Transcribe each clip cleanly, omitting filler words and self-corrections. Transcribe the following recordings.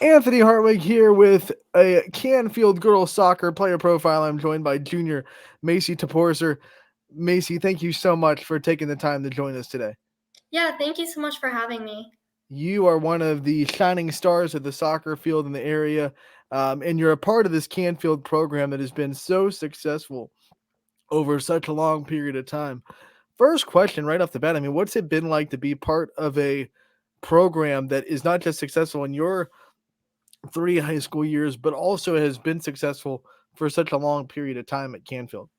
Anthony Hartwig here with a Canfield girls soccer player profile. I'm joined by junior Maci Toporcer. Maci, thank you so much for taking the time to join us today. Yeah, thank you so much for having me. You are one of the shining stars of the soccer field in the area, and you're a part of this Canfield program that has been so successful over such a long period of time. First question right off the bat, I mean, what's it been like to be part of a program that is not just successful in your three high school years, but also has been successful for such a long period of time at Canfield?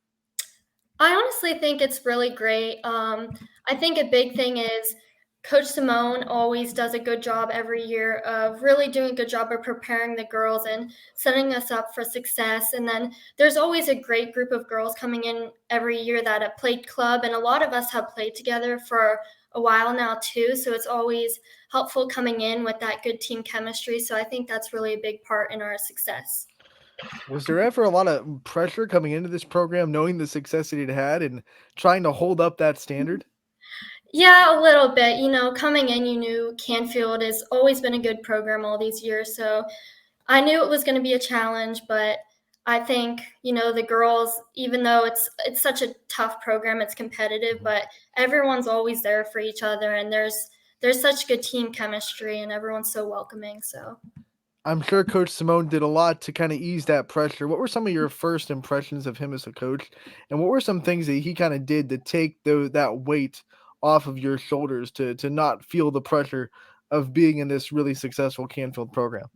I honestly think it's really great. I think a big thing is Coach Simone always does a good job every year of really doing a good job of preparing the girls and setting us up for success. And then there's always a great group of girls coming in every year that have played club, and a lot of us have played together for a while now too. So it's always helpful coming in with that good team chemistry. So I think that's really a big part in our success. Was there ever a lot of pressure coming into this program, knowing the success that it had and trying to hold up that standard? Yeah, a little bit. Coming in, you knew Canfield has always been a good program all these years. So I knew it was going to be a challenge, but I think, the girls, even though it's such a tough program, it's competitive, Mhm. but everyone's always there for each other, and there's such good team chemistry, and everyone's so welcoming. So I'm sure Coach Simone did a lot to kind of ease that pressure. What were some of your first impressions of him as a coach, and what were some things that he kind of did to take that weight off of your shoulders to not feel the pressure of being in this really successful Canfield program?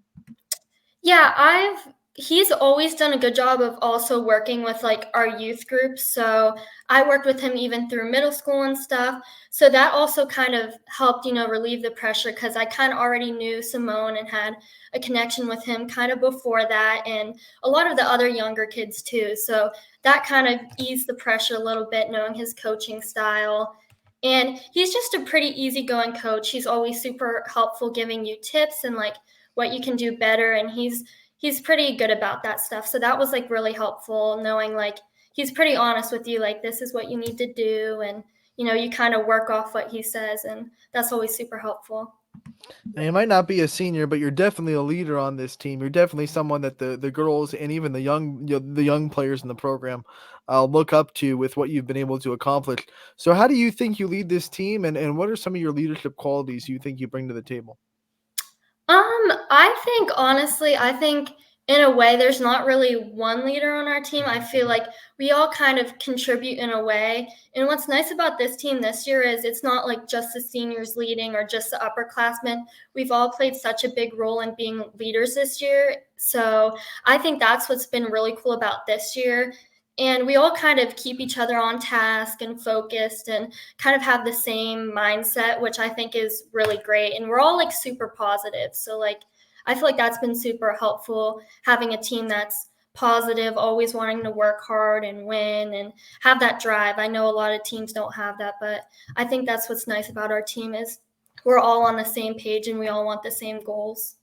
yeah, he's always done a good job of also working with like our youth groups. So I worked with him even through middle school and stuff. So that also kind of helped, relieve the pressure because I kind of already knew Simone and had a connection with him kind of before that, and a lot of the other younger kids too. So that kind of eased the pressure a little bit, knowing his coaching style. And he's just a pretty easygoing coach. He's always super helpful giving you tips and like what you can do better, and he's pretty good about that stuff. So that was like really helpful, knowing like he's pretty honest with you, like this is what you need to do, and you kind of work off what he says, and that's always super helpful. And you might not be a senior, but you're definitely a leader on this team. You're definitely someone that the girls and even the young players in the program look up to with what you've been able to accomplish. So, how do you think you lead this team, and what are some of your leadership qualities you think you bring to the table? I think in a way there's not really one leader on our team. I feel like we all kind of contribute in a way. And what's nice about this team this year is it's not like just the seniors leading or just the upperclassmen. We've all played such a big role in being leaders this year. So I think that's what's been really cool about this year. And we all kind of keep each other on task and focused and kind of have the same mindset, which I think is really great. And we're all like super positive. So like I feel like that's been super helpful, having a team that's positive, always wanting to work hard and win and have that drive. I know a lot of teams don't have that, but I think that's what's nice about our team is we're all on the same page and we all want the same goals.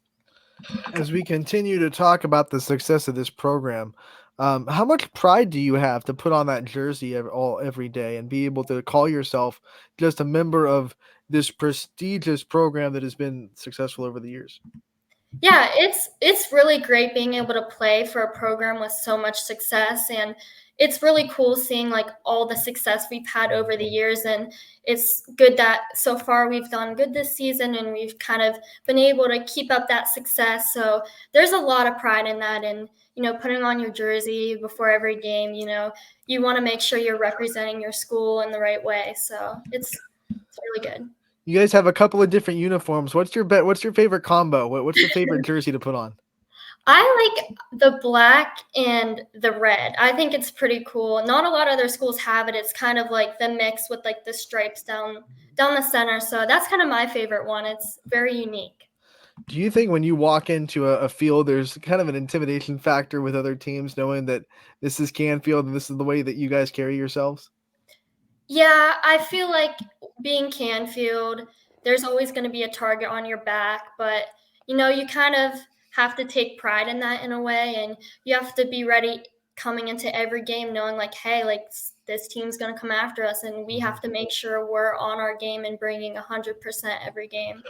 As we continue to talk about the success of this program, how much pride do you have to put on that jersey every day and be able to call yourself just a member of this prestigious program that has been successful over the years? Yeah, it's really great being able to play for a program with so much success, and it's really cool seeing like all the success we've had over the years, and it's good that so far we've done good this season and we've kind of been able to keep up that success. So there's a lot of pride in that, and putting on your jersey before every game, you want to make sure you're representing your school in the right way. So it's really good. You guys have a couple of different uniforms. What's your favorite combo? What's the favorite jersey to put on? I like the black and the red. I think it's pretty cool. Not a lot of other schools have it. It's kind of like the mix with like the stripes down the center. So that's kind of my favorite one. It's very unique. Do you think when you walk into a field, there's kind of an intimidation factor with other teams knowing that this is Canfield and this is the way that you guys carry yourselves? Yeah, I feel like being Canfield, there's always going to be a target on your back, but you kind of have to take pride in that in a way, and you have to be ready coming into every game knowing like, hey, like this team's going to come after us, and we Mhm. have to make sure we're on our game and bringing 100% every game.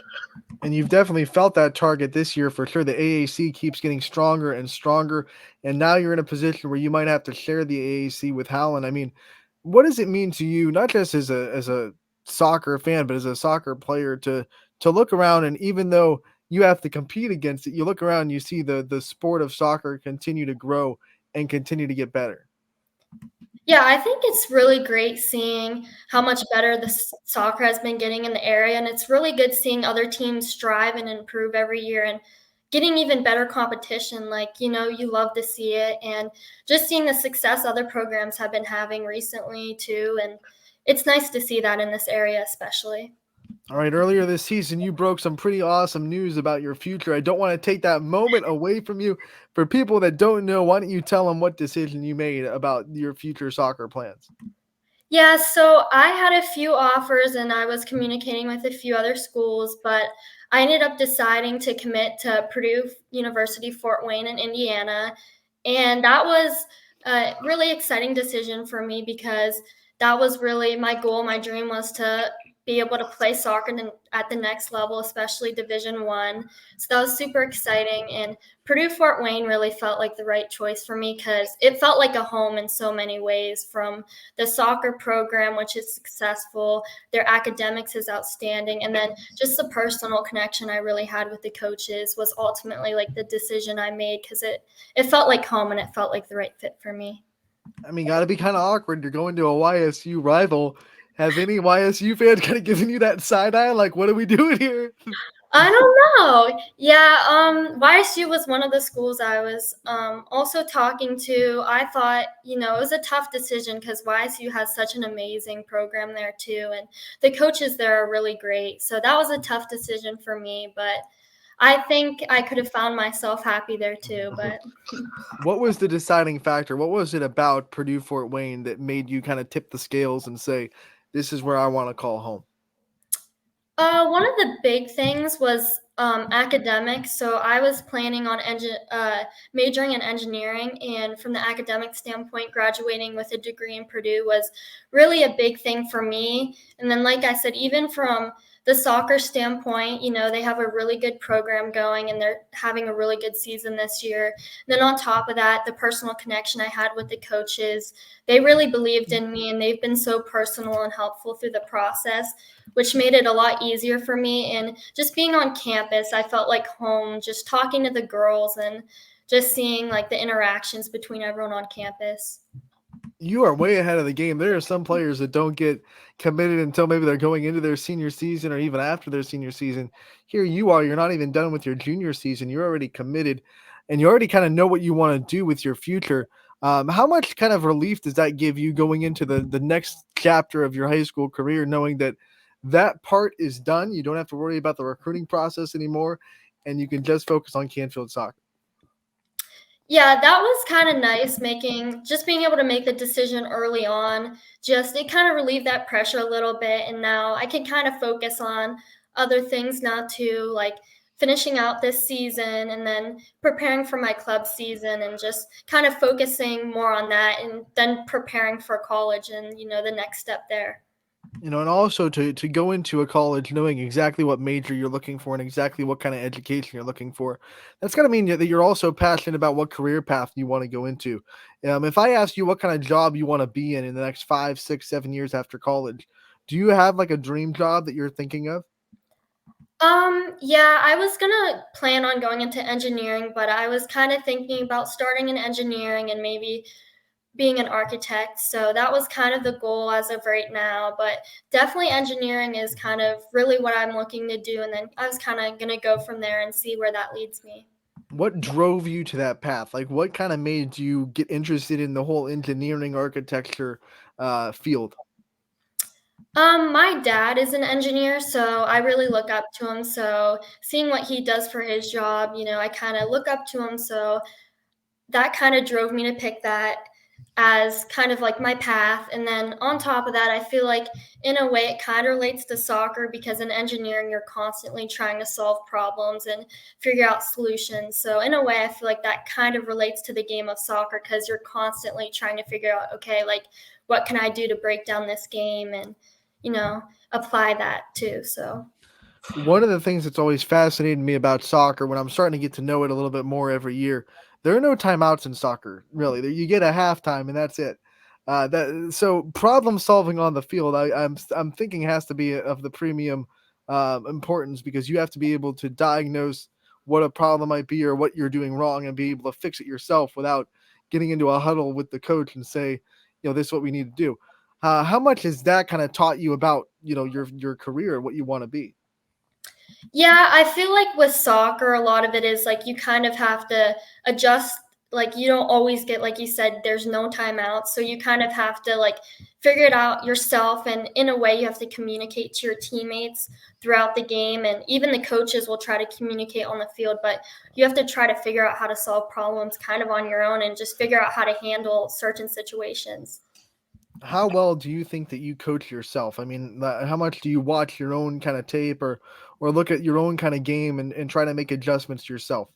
And you've definitely felt that target this year for sure. The AAC keeps getting stronger and stronger, and now you're in a position where you might have to share the AAC with Howland. I mean, what does it mean to you, not just as a soccer fan, but as a soccer player, to look around and even though you have to compete against it, you look around and you see the sport of soccer continue to grow and continue to get better. Yeah, I think it's really great seeing how much better the soccer has been getting in the area, and it's really good seeing other teams strive and improve every year and getting even better competition. Like, you love to see it, and just seeing the success other programs have been having recently too. And it's nice to see that in this area, especially. All right, earlier this season, you broke some pretty awesome news about your future. I don't want to take that moment away from you. For people that don't know, why don't you tell them what decision you made about your future soccer plans? Yeah, so I had a few offers and I was communicating with a few other schools, but I ended up deciding to commit to Purdue University Fort Wayne in Indiana. And that was a really exciting decision for me because that was really my goal. My dream was to be able to play soccer at the next level, especially Division One. So that was super exciting. And Purdue Fort Wayne really felt like the right choice for me because it felt like a home in so many ways, from the soccer program, which is successful, their academics is outstanding, and then just the personal connection I really had with the coaches was ultimately like the decision I made because it felt like home and it felt like the right fit for me. I mean, got to be kind of awkward. You're going to a YSU rival. Have any YSU fans kind of given you that side eye? Like, what are we doing here? I don't know. Yeah, YSU was one of the schools I was also talking to. I thought, it was a tough decision because YSU has such an amazing program there too, and the coaches there are really great. So that was a tough decision for me, but I think I could have found myself happy there too. But What was the deciding factor? What was it about Purdue Fort Wayne that made you kind of tip the scales and say, this is where I want to call home? one of the big things was academics. So I was planning on majoring in engineering, and from the academic standpoint, graduating with a degree in Purdue was really a big thing for me. And then, like I said, even from the soccer standpoint, they have a really good program going, and they're having a really good season this year. And then on top of that, the personal connection I had with the coaches, they really believed in me, and they've been so personal and helpful through the process, which made it a lot easier for me. And just being on campus, I felt like home, just talking to the girls and just seeing like the interactions between everyone on campus. You are way ahead of the game. There are some players that don't get committed until maybe they're going into their senior season or even after their senior season. Here you are, you're not even done with your junior season. You're already committed and you already kind of know what you want to do with your future. How much kind of relief does that give you going into the next chapter of your high school career, knowing that that part is done? You don't have to worry about the recruiting process anymore, and you can just focus on Canfield soccer. Yeah, that was kind of nice, being able to make the decision early on. Just it kind of relieved that pressure a little bit, and now I can kind of focus on other things now too, like finishing out this season and then preparing for my club season, and just kind of focusing more on that and then preparing for college and the next step there. And also to go into a college knowing exactly what major you're looking for and exactly what kind of education you're looking for, that's got to mean that you're also passionate about what career path you want to go into. If I ask you what kind of job you want to be in the next 5, 6, 7 years after college, do you have like a dream job that you're thinking of? Yeah, I was gonna plan on going into engineering, but I was kind of thinking about starting in engineering and maybe being an architect. So that was kind of the goal as of right now. But definitely engineering is kind of really what I'm looking to do. And then I was kind of going to go from there and see where that leads me. What drove you to that path? Like what kind of made you get interested in the whole engineering architecture field? My dad is an engineer, so I really look up to him. So seeing what he does for his job, I kind of look up to him. So that kind of drove me to pick that as kind of like my path. And then on top of that, I feel like in a way it kind of relates to soccer because in engineering, you're constantly trying to solve problems and figure out solutions. So in a way, I feel like that kind of relates to the game of soccer because you're constantly trying to figure out, okay, like what can I do to break down this game and, apply that too. So. One of the things that's always fascinated me about soccer when I'm starting to get to know it a little bit more every year, there are no timeouts in soccer, really. You get a halftime and that's it. That so problem solving on the field, I'm thinking has to be of the premium importance because you have to be able to diagnose what a problem might be or what you're doing wrong and be able to fix it yourself without getting into a huddle with the coach and say, this is what we need to do. How much has that kind of taught you about your career and what you want to be? Yeah, I feel like with soccer, a lot of it is like you kind of have to adjust. Like you don't always get, like you said, there's no timeout. So you kind of have to like figure it out yourself. And in a way, you have to communicate to your teammates throughout the game. And even the coaches will try to communicate on the field, but you have to try to figure out how to solve problems kind of on your own and just figure out how to handle certain situations. How well do you think that you coach yourself? I mean, how much do you watch your own kind of tape or look at your own kind of game and try to make adjustments yourself?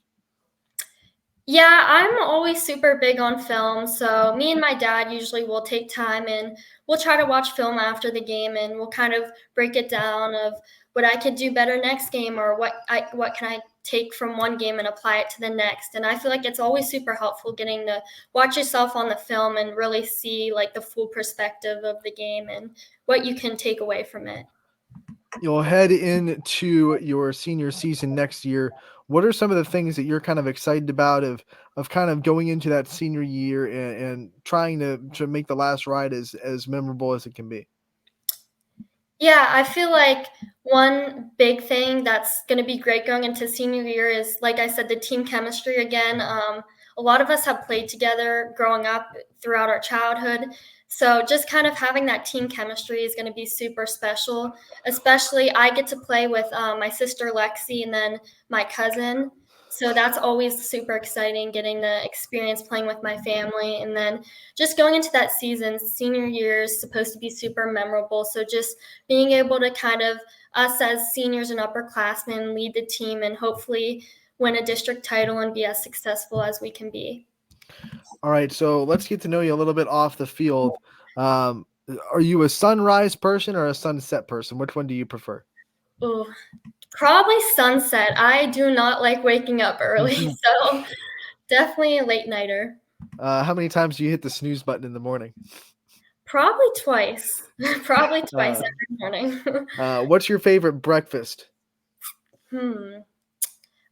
Yeah, I'm always super big on film. So me and my dad usually will take time and we'll try to watch film after the game and we'll kind of break it down of what I could do better next game or what can I take from one game and apply it to the next. And I feel like it's always super helpful getting to watch yourself on the film and really see like the full perspective of the game and what you can take away from it. You'll head into your senior season next year. What are some of the things that you're kind of excited about of kind of going into that senior year and trying to make the last ride as memorable as it can be? Yeah, I feel like one big thing that's going to be great going into senior year is, like I said, the team chemistry again. A lot of us have played together growing up throughout our childhood. So just kind of having that team chemistry is going to be super special. Especially, I get to play with my sister Lexi and then my cousin. So that's always super exciting getting the experience playing with my family. And then just going into that season, senior year is supposed to be super memorable. So just being able to kind of us as seniors and upperclassmen lead the team and hopefully win a district title and be as successful as we can be. All right, so let's get to know you a little bit off the field. Um, are you a sunrise person or a sunset person? Which one do you prefer? Ooh, probably sunset. I do not like waking up early, so definitely a late nighter. How many times do you hit the snooze button in the morning? Probably twice. Probably twice Uh, every morning. what's your favorite breakfast? hmm.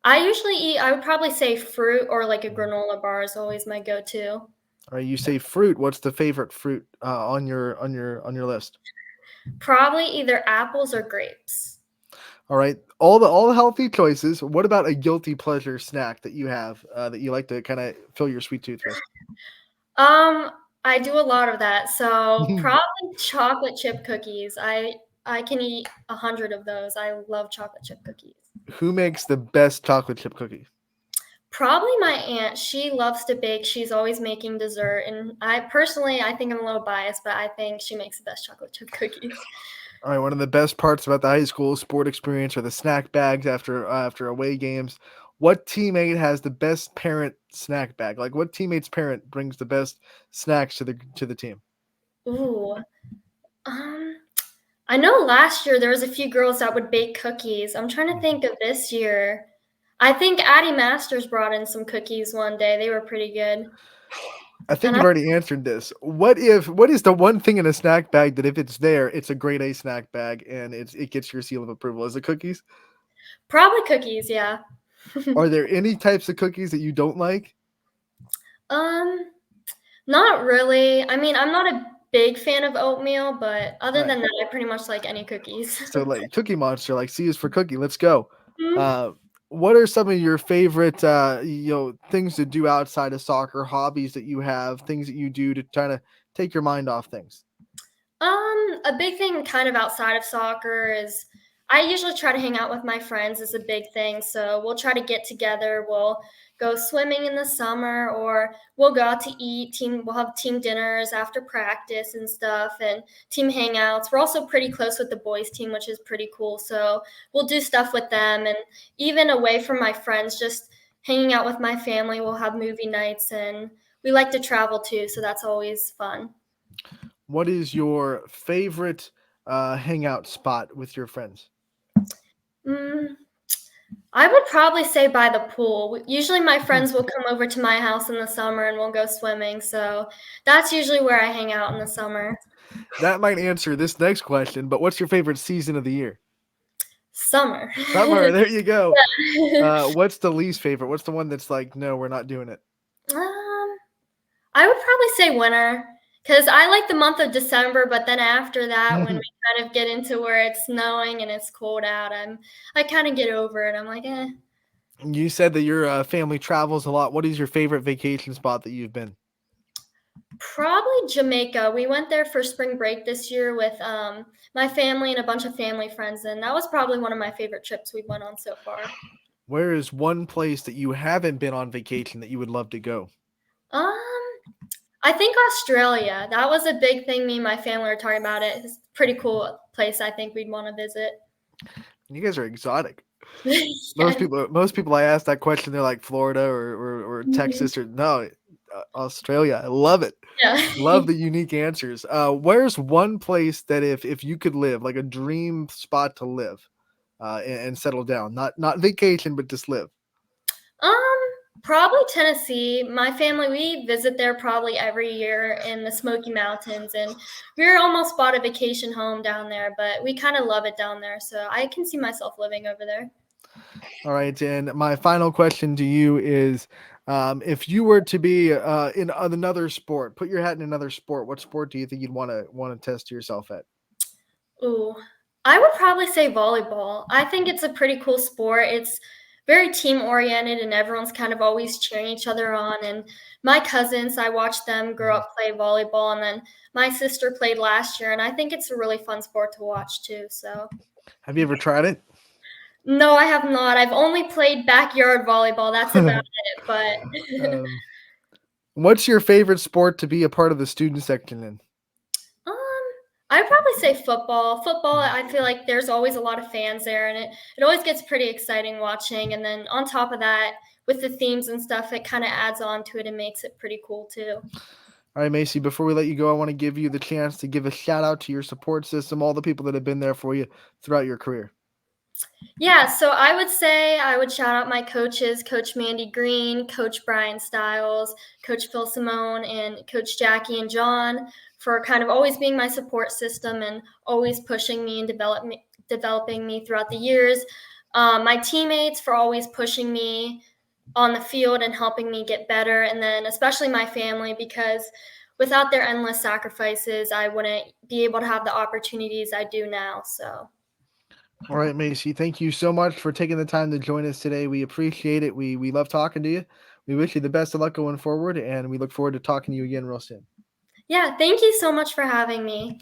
I usually eat, I would probably say fruit or like a granola bar is always my go-to. All right, you say fruit. What's the favorite fruit on your list? Probably either apples or grapes. All right, all the healthy choices. What about a guilty pleasure snack that you have that you like to kind of fill your sweet tooth with? Um, I do a lot of that. So probably chocolate chip cookies. I can eat 100 of those. I love chocolate chip cookies. Who makes the best chocolate chip cookie? Probably my aunt. She loves to bake. She's always making dessert, and I personally, I think I'm a little biased, but I think she makes the best chocolate chip cookies. All right, one of the best parts about the high school sport experience are the snack bags after away games. What teammate has the best parent snack bag? Like what teammate's parent brings the best snacks to the team? Ooh. Um, I know last year there was a few girls that would bake cookies. I'm trying to think of this year. I think Addie Masters brought in some cookies one day. They were pretty good. I think And I you've already answered this. What is the one thing in a snack bag that if it's there, it's a grade A snack bag and it gets your seal of approval? Is it cookies? probably cookies, yeah. Are there any types of cookies that you don't like? Um, Not really. I mean, I'm not a big fan of oatmeal, but other Right. than that, I pretty much like any cookies. So like Cookie Monster, like C is for cookie. Let's go. Mhm. Uh, what are some of your favorite things to do outside of soccer, hobbies that you have, things that you do to try to take your mind off things? A big thing kind of outside of soccer is I usually try to hang out with my friends is a big thing. So we'll try to get together. We'll go swimming in the summer or we'll go out to eat. We'll have team dinners after practice and stuff and team hangouts. We're also pretty close with the boys team, which is pretty cool. So we'll do stuff with them and even away from my friends, just hanging out with my family. We'll have movie nights and we like to travel too. So that's always fun. What is your favorite hangout spot with your friends? Mm, I would probably say by the pool. Usually my friends will come over to my house in the summer and we'll go swimming, so that's usually where I hang out in the summer. That might answer this next question, but what's your favorite season of the year? Summer. Summer. There you go. Yeah. What's the least favorite? What's the one that's like, no, we're not doing it? Um, I would probably say winter, because I like the month of December, but then after that, when we kind of get into where it's snowing and it's cold out, I kind of get over it. I'm like, eh. You said that your family travels a lot. What is your favorite vacation spot that you've been? Probably Jamaica. We went there for spring break this year with my family and a bunch of family friends, and that was probably one of my favorite trips we've went on so far. Where is one place that you haven't been on vacation that you would love to go? Um, I think Australia. That was a big thing. Me and my family were talking about it. It's a pretty cool place. I think we'd want to visit. You guys are exotic. Yeah. Most people I ask that question, they're like Florida or Mhm. Texas or no, Australia. I love it. Yeah. Love the unique answers. Where's one place that if you could live, like a dream spot to live, and settle down, not vacation, but just live? Um, Probably Tennessee. My family, we visit there probably every year in the Smoky Mountains, and we're almost bought a vacation home down there, but we kind of love it down there, so I can see myself living over there. All right, and my final question to you is, if you were to be in another sport, put your hat in another sport. What sport do you think you'd want to test yourself at? Ooh, I would probably say volleyball. I think it's a pretty cool sport. It's very team oriented and everyone's kind of always cheering each other on. And my cousins, I watched them grow Mhm. up play volleyball, and then my sister played last year, and I think it's a really fun sport to watch too. So, Have you ever tried it? no, I have not. I've only played backyard volleyball. That's about it. But um, what's your favorite sport to be a part of the student section in? Um, I'd probably say football. Football, Mhm. I feel like there's always a lot of fans there, and it always gets pretty exciting watching. And then on top of that, with the themes and stuff, it kind of adds on to it and makes it pretty cool too. All right, Macy, before we let you go, I want to give you the chance to give a shout out to your support system, all the people that have been there for you throughout your career. Yeah, so I would say I would shout out my coaches, Coach Mandy Green, Coach Brian Stiles, Coach Phil Simone, and Coach Jackie and John for kind of always being my support system and always pushing me and developing me throughout the years. My teammates for always pushing me on the field and helping me get better, and then especially my family because without their endless sacrifices, I wouldn't be able to have the opportunities I do now. So. All right, Macy, thank you so much for taking the time to join us today. We appreciate it. We love talking to you. We wish you the best of luck going forward, and we look forward to talking to you again real soon. Yeah, thank you so much for having me.